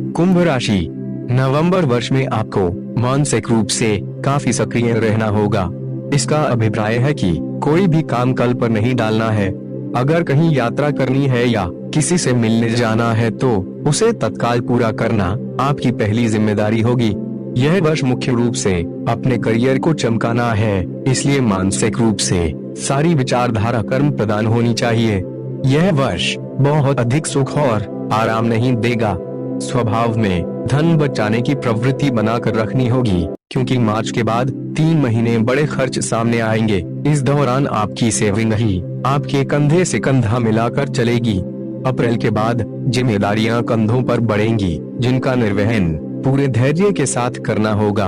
कुंभ राशि, नवंबर वर्ष में आपको मानसिक रूप से काफी सक्रिय रहना होगा। इसका अभिप्राय है कि कोई भी काम कल पर नहीं डालना है। अगर कहीं यात्रा करनी है या किसी से मिलने जाना है तो उसे तत्काल पूरा करना आपकी पहली जिम्मेदारी होगी। यह वर्ष मुख्य रूप से अपने करियर को चमकाना है, इसलिए मानसिक रूप से सारी विचारधारा कर्म प्रदान होनी चाहिए। यह वर्ष बहुत अधिक सुख और आराम नहीं देगा। स्वभाव में धन बचाने की प्रवृत्ति बनाकर रखनी होगी, क्योंकि मार्च के बाद 3 महीने बड़े खर्च सामने आएंगे। इस दौरान आपकी सेविंग ही आपके कंधे से कंधा मिलाकर चलेगी। अप्रैल के बाद जिम्मेदारियां कंधों पर बढ़ेंगी, जिनका निर्वहन पूरे धैर्य के साथ करना होगा।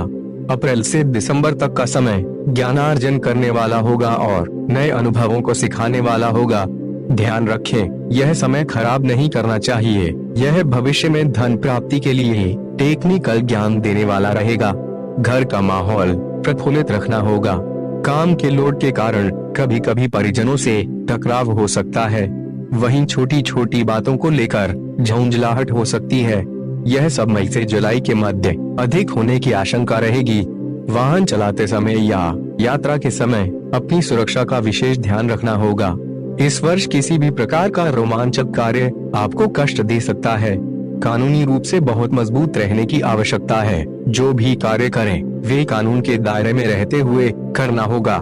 अप्रैल से दिसंबर तक का समय ज्ञानार्जन करने वाला होगा और नए अनुभवों को सिखाने वाला होगा। ध्यान रखें, यह समय खराब नहीं करना चाहिए। यह भविष्य में धन प्राप्ति के लिए टेक्निकल ज्ञान देने वाला रहेगा। घर का माहौल प्रफुल्लित रखना होगा। काम के लोड के कारण कभी कभी परिजनों से टकराव हो सकता है। वहीं छोटी छोटी बातों को लेकर झुंझलाहट हो सकती है। यह सब मई से जुलाई के मध्य अधिक होने की आशंका रहेगी। वाहन चलाते समय या यात्रा के समय अपनी सुरक्षा का विशेष ध्यान रखना होगा। इस वर्ष किसी भी प्रकार का रोमांचक कार्य आपको कष्ट दे सकता है। कानूनी रूप से बहुत मजबूत रहने की आवश्यकता है। जो भी कार्य करें वे कानून के दायरे में रहते हुए करना होगा।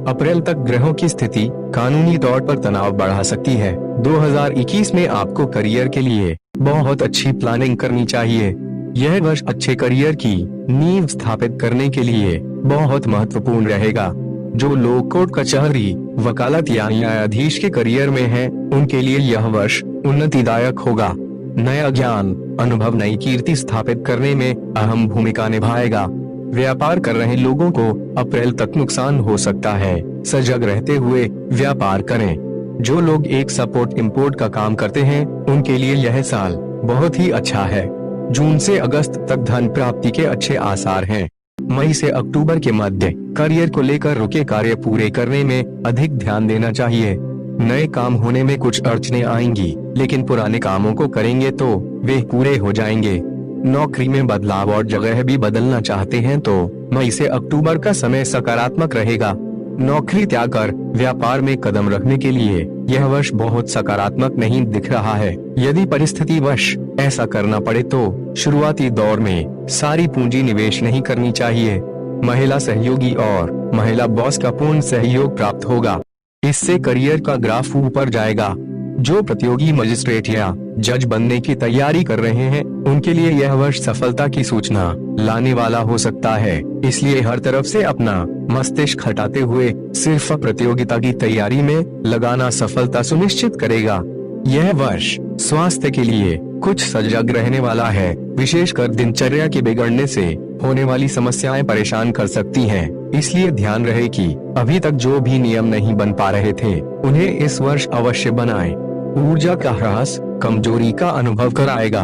अप्रैल तक ग्रहों की स्थिति कानूनी तौर पर तनाव बढ़ा सकती है। 2021 में आपको करियर के लिए बहुत अच्छी प्लानिंग करनी चाहिए। यह वर्ष अच्छे करियर की नींव स्थापित करने के लिए बहुत महत्वपूर्ण रहेगा। जो लोग कोर्ट कचहरी, वकालत या न्यायाधीश के करियर में हैं, उनके लिए यह वर्ष उन्नतिदायक होगा। नया ज्ञान, अनुभव नई कीर्ति स्थापित करने में अहम भूमिका निभाएगा। व्यापार कर रहे लोगों को अप्रैल तक नुकसान हो सकता है। सजग रहते हुए व्यापार करें। जो लोग एक्सपोर्ट इंपोर्ट का काम करते हैं, उनके लिए यह साल बहुत ही अच्छा है। जून से अगस्त तक धन प्राप्ति के अच्छे आसार हैं। मई से अक्टूबर के मध्य करियर को लेकर रुके कार्य पूरे करने में अधिक ध्यान देना चाहिए। नए काम होने में कुछ अड़चने आएंगी, लेकिन पुराने कामों को करेंगे तो वे पूरे हो जाएंगे। नौकरी में बदलाव और जगह भी बदलना चाहते हैं तो मई से अक्टूबर का समय सकारात्मक रहेगा। नौकरी त्याग कर व्यापार में कदम रखने के लिए यह वर्ष बहुत सकारात्मक नहीं दिख रहा है। यदि परिस्थिति वश ऐसा करना पड़े तो शुरुआती दौर में सारी पूंजी निवेश नहीं करनी चाहिए। महिला सहयोगी और महिला बॉस का पूर्ण सहयोग प्राप्त होगा। इससे करियर का ग्राफ ऊपर जाएगा। जो प्रतियोगी मजिस्ट्रेट या जज बनने की तैयारी कर रहे हैं, उनके लिए यह वर्ष सफलता की सूचना लाने वाला हो सकता है। इसलिए हर तरफ से अपना मस्तिष्क हटाते हुए सिर्फ प्रतियोगिता की तैयारी में लगाना सफलता सुनिश्चित करेगा। यह वर्ष स्वास्थ्य के लिए कुछ सजग रहने वाला है। विशेषकर दिनचर्या के बिगड़ने से होने वाली समस्याएं परेशान कर सकती हैं। इसलिए ध्यान रहे कि अभी तक जो भी नियम नहीं बन पा रहे थे, उन्हें इस वर्ष अवश्य बनाएं। ऊर्जा का ह्रास कमजोरी का अनुभव कराएगा।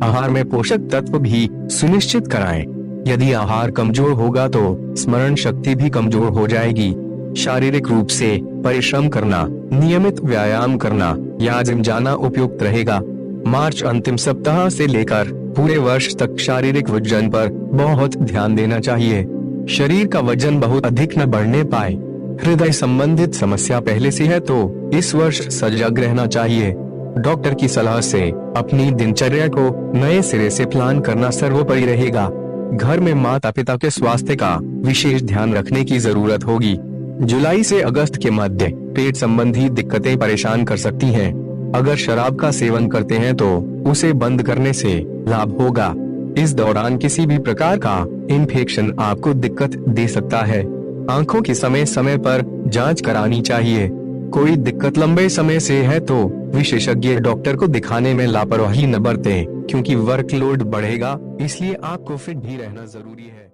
आहार में पोषक तत्व भी सुनिश्चित कराएं। यदि आहार कमजोर होगा तो स्मरण शक्ति भी कमजोर हो जाएगी। शारीरिक रूप से परिश्रम करना, नियमित व्यायाम करना या जिम जाना उपयुक्त रहेगा। मार्च अंतिम सप्ताह से लेकर पूरे वर्ष तक शारीरिक वजन पर बहुत ध्यान देना चाहिए। शरीर का वजन बहुत अधिक न बढ़ने पाए। हृदय संबंधित समस्या पहले से है तो इस वर्ष सजग रहना चाहिए। डॉक्टर की सलाह से अपनी दिनचर्या को नए सिरे से प्लान करना सर्वोपरि रहेगा। घर में माता पिता के स्वास्थ्य का विशेष ध्यान रखने की जरूरत होगी। जुलाई से अगस्त के मध्य पेट संबंधी दिक्कतें परेशान कर सकती हैं। अगर शराब का सेवन करते हैं तो उसे बंद करने से लाभ होगा। इस दौरान किसी भी प्रकार का इन्फेक्शन आपको दिक्कत दे सकता है। आंखों की समय समय पर जांच करानी चाहिए। कोई दिक्कत लंबे समय से है तो विशेषज्ञ डॉक्टर को दिखाने में लापरवाही न बरतें, क्योंकि वर्कलोड बढ़ेगा। इसलिए आपको फिट भी रहना जरूरी है।